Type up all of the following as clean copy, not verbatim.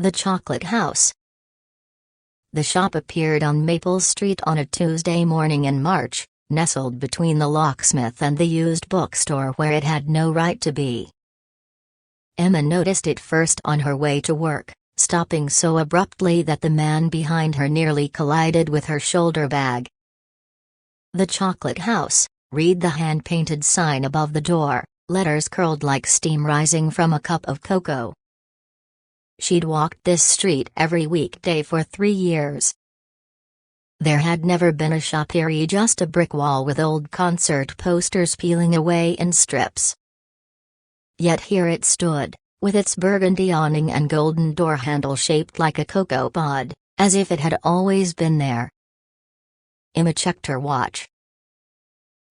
The Chocolate House. The shop appeared on Maple Street on a Tuesday morning in March, nestled between the locksmith and the used bookstore where it had no right to be. Emma noticed it first on her way to work, stopping so abruptly that the man behind her nearly collided with her shoulder bag. The Chocolate House, read the hand-painted sign above the door, letters curled like steam rising from a cup of cocoa. She'd walked this street every weekday for 3 years. There had never been a shop here, just a brick wall with old concert posters peeling away in strips. Yet here it stood, with its burgundy awning and golden door handle shaped like a cocoa pod, as if it had always been there. Emma checked her watch.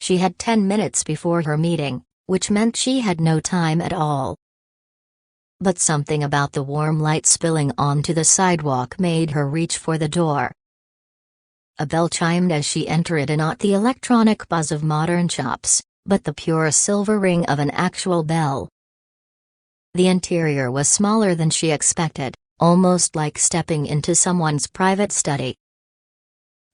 She had 10 minutes before her meeting, which meant she had no time at all. But something about the warm light spilling onto the sidewalk made her reach for the door. A bell chimed as she entered, and not the electronic buzz of modern shops, but the pure silver ring of an actual bell. The interior was smaller than she expected, almost like stepping into someone's private study.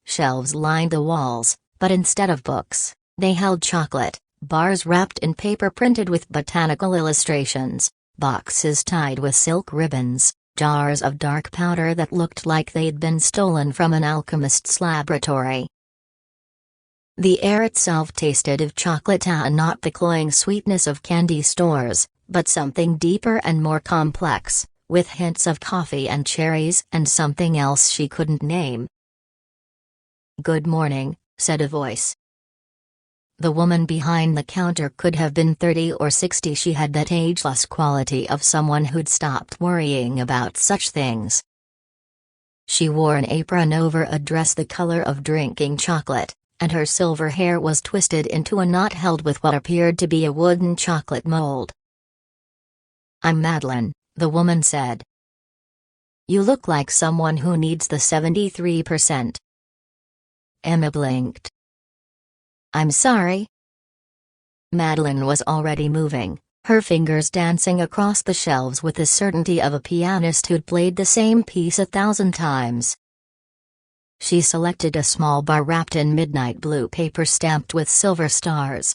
Shelves lined the walls, but instead of books, they held chocolate, bars wrapped in paper printed with botanical illustrations, boxes tied with silk ribbons, jars of dark powder that looked like they'd been stolen from an alchemist's laboratory. The air itself tasted of chocolate, and not the cloying sweetness of candy stores, but something deeper and more complex, with hints of coffee and cherries and something else she couldn't name. "Good morning," said a voice. The woman behind the counter could have been 30 or 60. She had that ageless quality of someone who'd stopped worrying about such things. She wore an apron over a dress the color of drinking chocolate, and her silver hair was twisted into a knot held with what appeared to be a wooden chocolate mold. "I'm Madeline," the woman said. "You look like someone who needs the 73%. Emma blinked. "I'm sorry." Madeline was already moving, her fingers dancing across the shelves with the certainty of a pianist who'd played the same piece 1,000 times. She selected a small bar wrapped in midnight blue paper stamped with silver stars.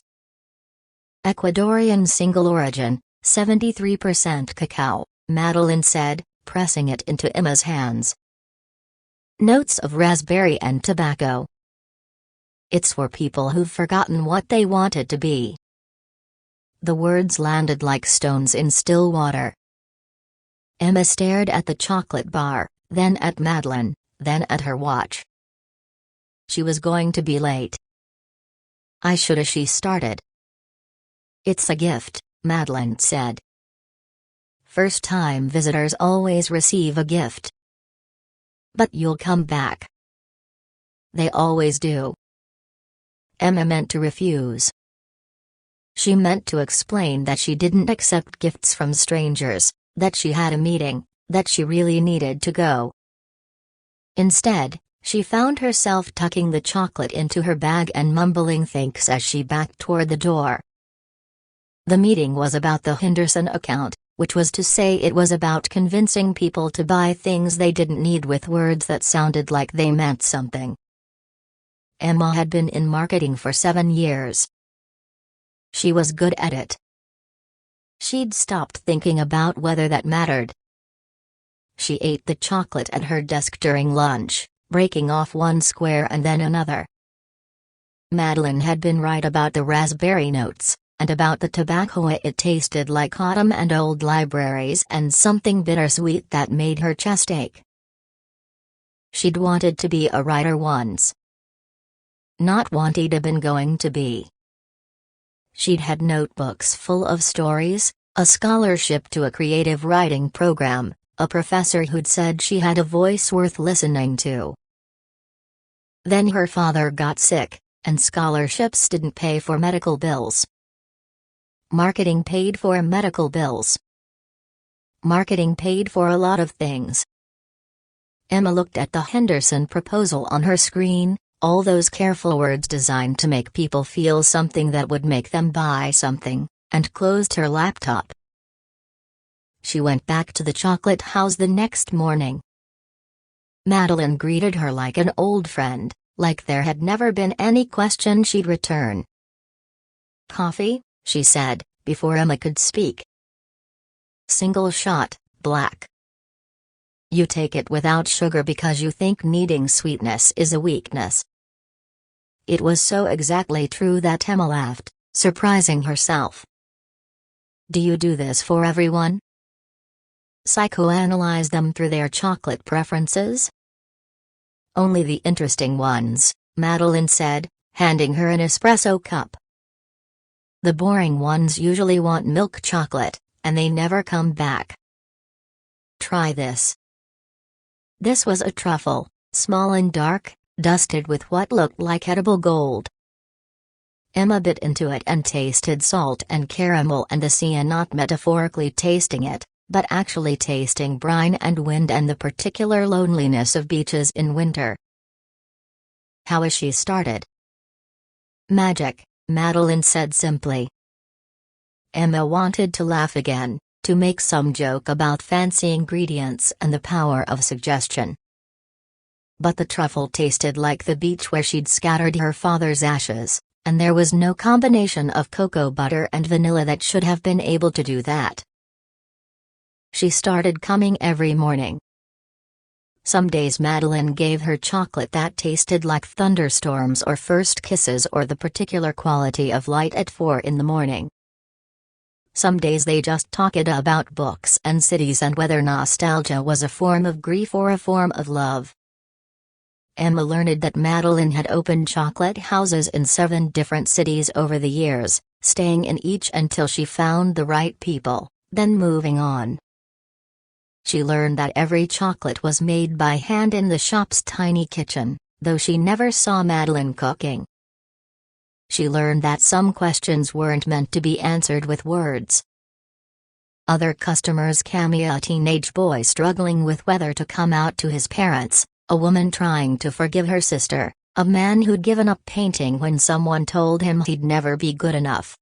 "Ecuadorian single origin, 73% cacao," Madeline said, pressing it into Emma's hands. "Notes of raspberry and tobacco. It's for people who've forgotten what they wanted to be." The words landed like stones in still water. Emma stared at the chocolate bar, then at Madeline, then at her watch. She was going to be late. She started. "It's a gift," Madeline said. "First-time visitors always receive a gift." "But you'll come back." "They always do." Emma meant to refuse. She meant to explain that she didn't accept gifts from strangers, that she had a meeting, that she really needed to go. Instead, she found herself tucking the chocolate into her bag and mumbling thanks as she backed toward the door. The meeting was about the Henderson account, which was to say it was about convincing people to buy things they didn't need with words that sounded like they meant something. Emma had been in marketing for 7 years. She was good at it. She'd stopped thinking about whether that mattered. She ate the chocolate at her desk during lunch, breaking off one square and then another. Madeline had been right about the raspberry notes, and about the tobacco. It tasted like autumn and old libraries and something bittersweet that made her chest ache. She'd wanted to be a writer once. Not wanted, been going to be. She'd had notebooks full of stories, a scholarship to a creative writing program, a professor who'd said she had a voice worth listening to. Then her father got sick, and scholarships didn't pay for medical bills. Marketing paid for medical bills. Marketing paid for a lot of things. Emma looked at the Henderson proposal on her screen, all those careful words designed to make people feel something that would make them buy something, and closed her laptop. she went back to the chocolate house the next morning. Madeline greeted her like an old friend, like there had never been any question she'd return. "Coffee?" she said, before Emma could speak. "Single shot, black." "You take it without sugar because you think needing sweetness is a weakness." It was so exactly true that Emma laughed, surprising herself. "Do you do this for everyone? Psychoanalyze them through their chocolate preferences?" "Only the interesting ones," Madeline said, handing her an espresso cup. "The boring ones usually want milk chocolate, and they never come back. Try this." This was a truffle, small and dark, dusted with what looked like edible gold. Emma bit into it and tasted salt and caramel and the sea, not metaphorically tasting it, but actually tasting brine and wind and the particular loneliness of beaches in winter. "How is she started?" "Magic," Madeline said simply. Emma wanted to laugh again, to make some joke about fancy ingredients and the power of suggestion. But the truffle tasted like the beach where she'd scattered her father's ashes, and there was no combination of cocoa butter and vanilla that should have been able to do that. She started coming every morning. Some days Madeline gave her chocolate that tasted like thunderstorms or first kisses or the particular quality of light at 4 in the morning. Some days they just talked about books and cities and whether nostalgia was a form of grief or a form of love. Emma learned that Madeline had opened chocolate houses in 7 different cities over the years, staying in each until she found the right people, then moving on. She learned that every chocolate was made by hand in the shop's tiny kitchen, though she never saw Madeline cooking. She learned that some questions weren't meant to be answered with words. Other customers cameo: a teenage boy struggling with whether to come out to his parents, a woman trying to forgive her sister, a man who'd given up painting when someone told him he'd never be good enough.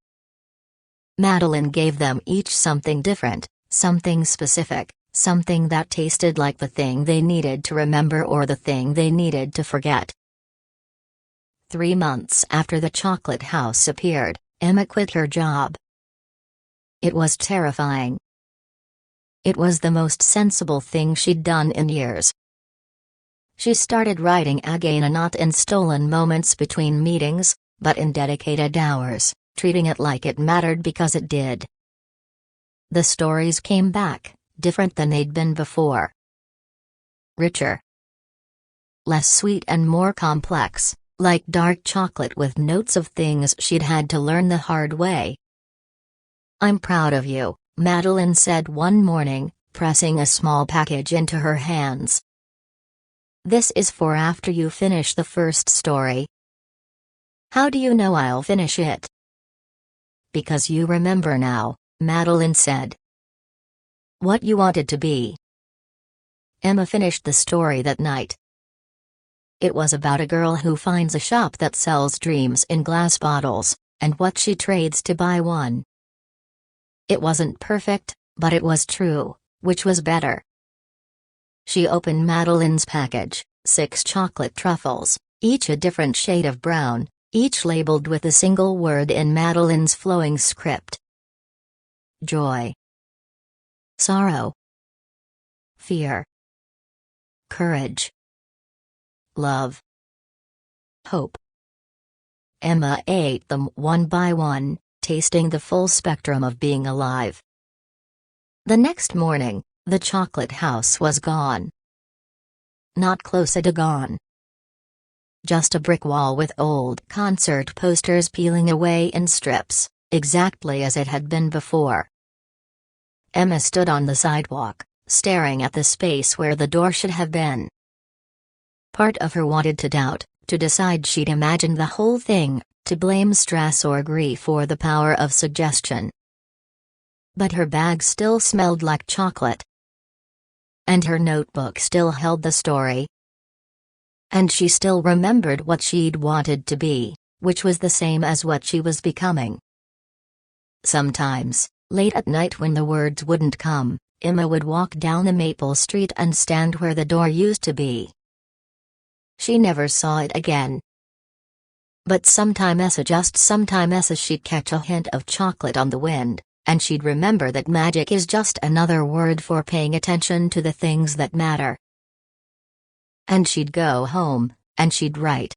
Madeline gave them each something different, something specific, something that tasted like the thing they needed to remember or the thing they needed to forget. 3 months after the chocolate house appeared, Emma quit her job. It was terrifying. It was the most sensible thing she'd done in years. She started writing again, not in stolen moments between meetings, but in dedicated hours, treating it like it mattered because it did. The stories came back, different than they'd been before. Richer. Less sweet and more complex, like dark chocolate with notes of things she'd had to learn the hard way. "I'm proud of you," Madeline said one morning, pressing a small package into her hands. "This is for after you finish the first story." "How do you know I'll finish it?" "Because you remember now," Madeline said. "What you wanted to be." Emma finished the story that night. It was about a girl who finds a shop that sells dreams in glass bottles, and what she trades to buy one. It wasn't perfect, but it was true, which was better. She opened Madeline's package, 6 chocolate truffles, each a different shade of brown, each labeled with a single word in Madeline's flowing script. Joy. Sorrow. Fear. Courage. Love. Hope. Emma ate them one by one, tasting the full spectrum of being alive. The next morning, the chocolate house was gone. Not close to gone. Just a brick wall with old concert posters peeling away in strips, exactly as it had been before. Emma stood on the sidewalk, staring at the space where the door should have been. Part of her wanted to doubt, to decide she'd imagined the whole thing, to blame stress or grief or the power of suggestion. But her bag still smelled like chocolate. And her notebook still held the story. And she still remembered what she'd wanted to be, which was the same as what she was becoming. Sometimes, late at night when the words wouldn't come, Emma would walk down the Maple Street and stand where the door used to be. She never saw it again. But sometimes she'd catch a hint of chocolate on the wind, and she'd remember that magic is just another word for paying attention to the things that matter. And she'd go home, and she'd write.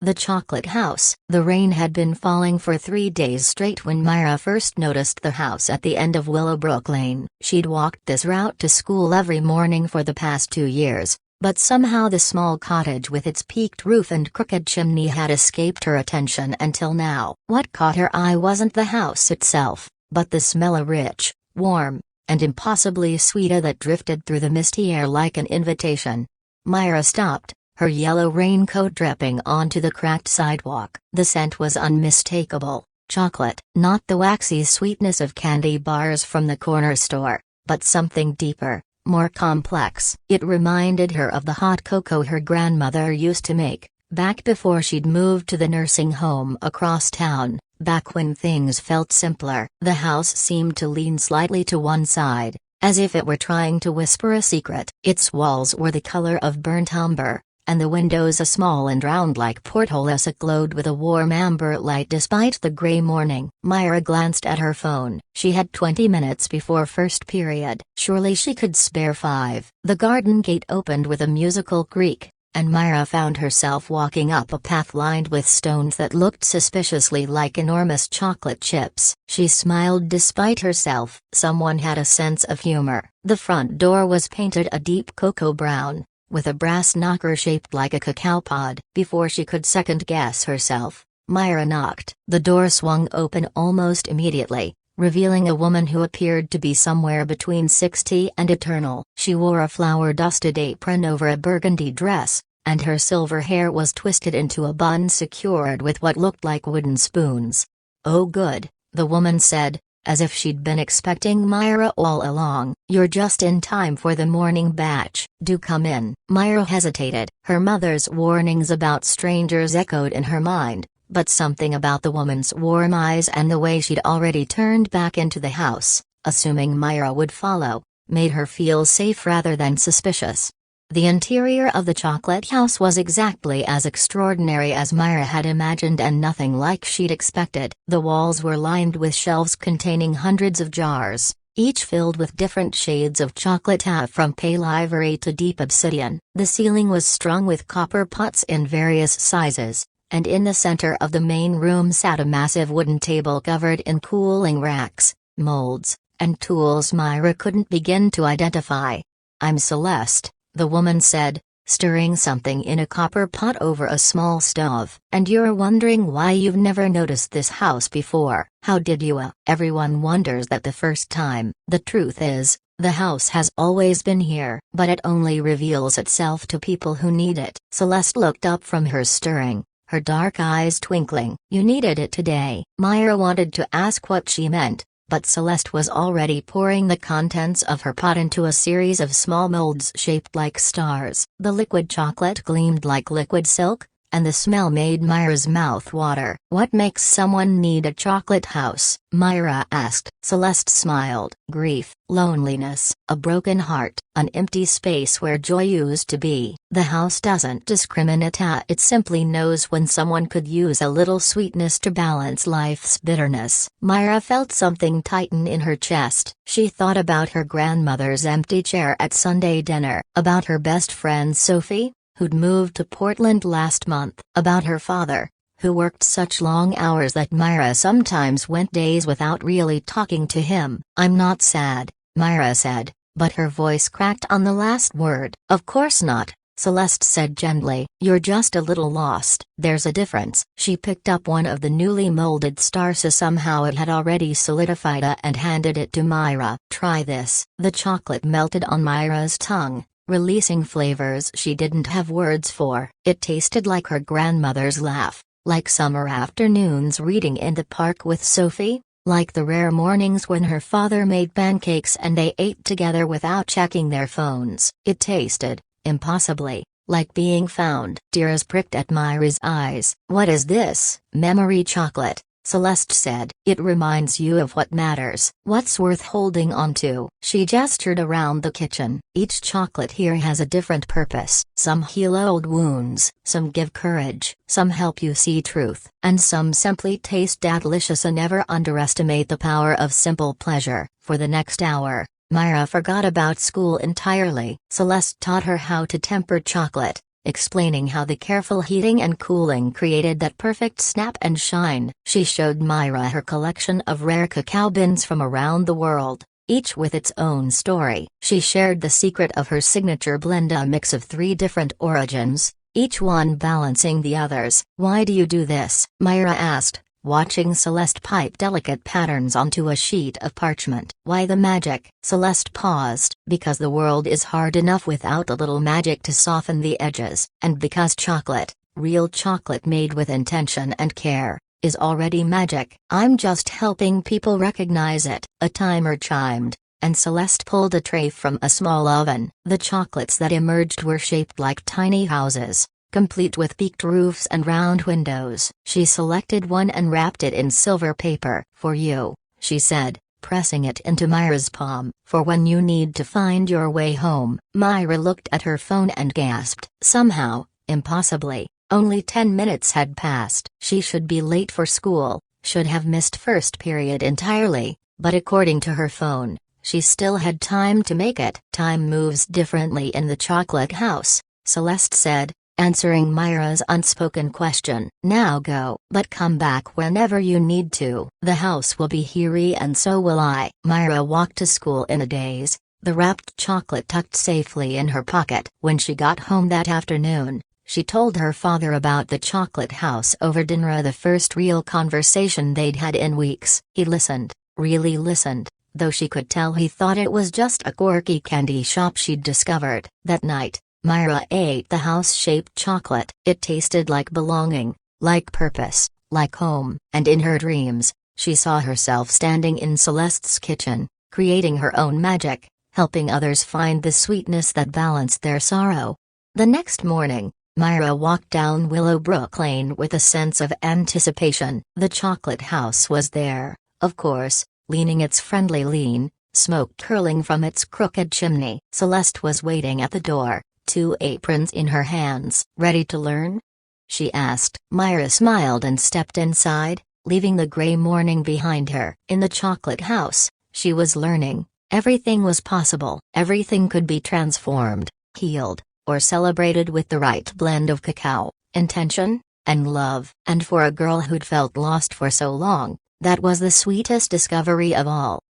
The chocolate house. The rain had been falling for 3 days straight when Myra first noticed the house at the end of Willowbrook Lane. She'd walked this route to school every morning for the past 2 years, but somehow the small cottage with its peaked roof and crooked chimney had escaped her attention until now. What caught her eye wasn't the house itself, but the smell of rich, warm, and impossibly sweet air that drifted through the misty air like an invitation. Myra stopped, her yellow raincoat dripping onto the cracked sidewalk. The scent was unmistakable, chocolate. Not the waxy sweetness of candy bars from the corner store, but something deeper, more complex. It reminded her of the hot cocoa her grandmother used to make, back before she'd moved to the nursing home across town, back when things felt simpler. The house seemed to lean slightly to one side, as if it were trying to whisper a secret. Its walls were the color of burnt umber, and the windows a small and round like portholes glowed with a warm amber light despite the gray morning. Myra glanced at her phone. She had 20 minutes before first period. Surely she could spare 5. The garden gate opened with a musical creak, and Myra found herself walking up a path lined with stones that looked suspiciously like enormous chocolate chips. She smiled despite herself. Someone had a sense of humor. The front door was painted a deep cocoa brown, with a brass knocker shaped like a cacao pod. Before she could second-guess herself, Myra knocked. The door swung open almost immediately, revealing a woman who appeared to be somewhere between 60 and eternal. She wore a flour-dusted apron over a burgundy dress, and her silver hair was twisted into a bun secured with what looked like wooden spoons. "Oh good," the woman said, as if she'd been expecting Myra all along. "You're just in time for the morning batch. Do come in." Myra hesitated. Her mother's warnings about strangers echoed in her mind, but something about the woman's warm eyes and the way she'd already turned back into the house, assuming Myra would follow, made her feel safe rather than suspicious. The interior of the chocolate house was exactly as extraordinary as Myra had imagined and nothing like she'd expected. The walls were lined with shelves containing hundreds of jars, each filled with different shades of chocolate, from pale ivory to deep obsidian. The ceiling was strung with copper pots in various sizes, and in the center of the main room sat a massive wooden table covered in cooling racks, molds, and tools Myra couldn't begin to identify. "I'm Celeste," the woman said, stirring something in a copper pot over a small stove. "And you're wondering why you've never noticed this house before. How did you? Everyone wonders that the first time. The truth is, the house has always been here, but it only reveals itself to people who need it." Celeste looked up from her stirring, her dark eyes twinkling. "You needed it today." Myra wanted to ask what she meant, but Celeste was already pouring the contents of her pot into a series of small molds shaped like stars. The liquid chocolate gleamed like liquid silk, and the smell made Myra's mouth water. "What makes someone need a chocolate house?" Myra asked. Celeste smiled. "Grief, loneliness, a broken heart, an empty space where joy used to be." "The house doesn't discriminate, it simply knows when someone could use a little sweetness to balance life's bitterness." Myra felt something tighten in her chest. She thought about her grandmother's empty chair at Sunday dinner, about her best friend Sophie, who'd moved to Portland last month, about her father, who worked such long hours that Myra sometimes went days without really talking to him. "I'm not sad," Myra said, but her voice cracked on the last word. "Of course not," Celeste said gently. "You're just a little lost." "There's a difference." She picked up one of the newly molded stars. Somehow it had already solidified and handed it to Myra. "Try this." The chocolate melted on Myra's tongue, releasing flavors she didn't have words for. It tasted like her grandmother's laugh, like summer afternoons reading in the park with Sophie, like the rare mornings when her father made pancakes and they ate together without checking their phones. It tasted, impossibly, like being found. Tears pricked at Myra's eyes. "What is this?" "Memory chocolate," Celeste said. "It reminds you of what matters, what's worth holding on to." She gestured around the kitchen. "Each chocolate here has a different purpose. Some heal old wounds, some give courage, some help you see truth, and some simply taste delicious." And never underestimate the power of simple pleasure. For the next hour, Myra forgot about school entirely. Celeste taught her how to temper chocolate, explaining how the careful heating and cooling created that perfect snap and shine. She showed Myra her collection of rare cacao beans from around the world, each with its own story. She shared the secret of her signature blend, a mix of 3 different origins, each one balancing the others. "Why do you do this?" Myra asked, watching Celeste pipe delicate patterns onto a sheet of parchment. "Why the magic?" Celeste paused. "Because the world is hard enough without a little magic to soften the edges. And because chocolate, real chocolate made with intention and care, is already magic. I'm just helping people recognize it." A timer chimed, and Celeste pulled a tray from a small oven. The chocolates that emerged were shaped like tiny houses, complete with peaked roofs and round windows. She selected one and wrapped it in silver paper. "For you," she said, pressing it into Myra's palm. "For when you need to find your way home." Myra looked at her phone and gasped. Somehow, impossibly, only 10 minutes had passed. She should be late for school, should have missed first period entirely, but according to her phone, she still had time to make it. "Time moves differently in the chocolate house," Celeste said, answering Myra's unspoken question. "Now go, but come back whenever you need to. The house will be here and so will I." Myra walked to school in a daze, the wrapped chocolate tucked safely in her pocket. When she got home that afternoon, she told her father about the chocolate house over dinner, the first real conversation they'd had in weeks. He listened, really listened, though she could tell he thought it was just a quirky candy shop she'd discovered. That night, Myra ate the house-shaped chocolate. It tasted like belonging, like purpose, like home. And in her dreams, she saw herself standing in Celeste's kitchen, creating her own magic, helping others find the sweetness that balanced their sorrow. The next morning, Myra walked down Willowbrook Lane with a sense of anticipation. The chocolate house was there, of course, leaning its friendly lean, smoke curling from its crooked chimney. Celeste was waiting at the door, 2 aprons in her hands. "Ready to learn?" she asked. Myra smiled and stepped inside, leaving the gray morning behind her. In the chocolate house, she was learning. Everything was possible. Everything could be transformed, healed, or celebrated with the right blend of cacao, intention, and love. And for a girl who'd felt lost for so long, that was the sweetest discovery of all.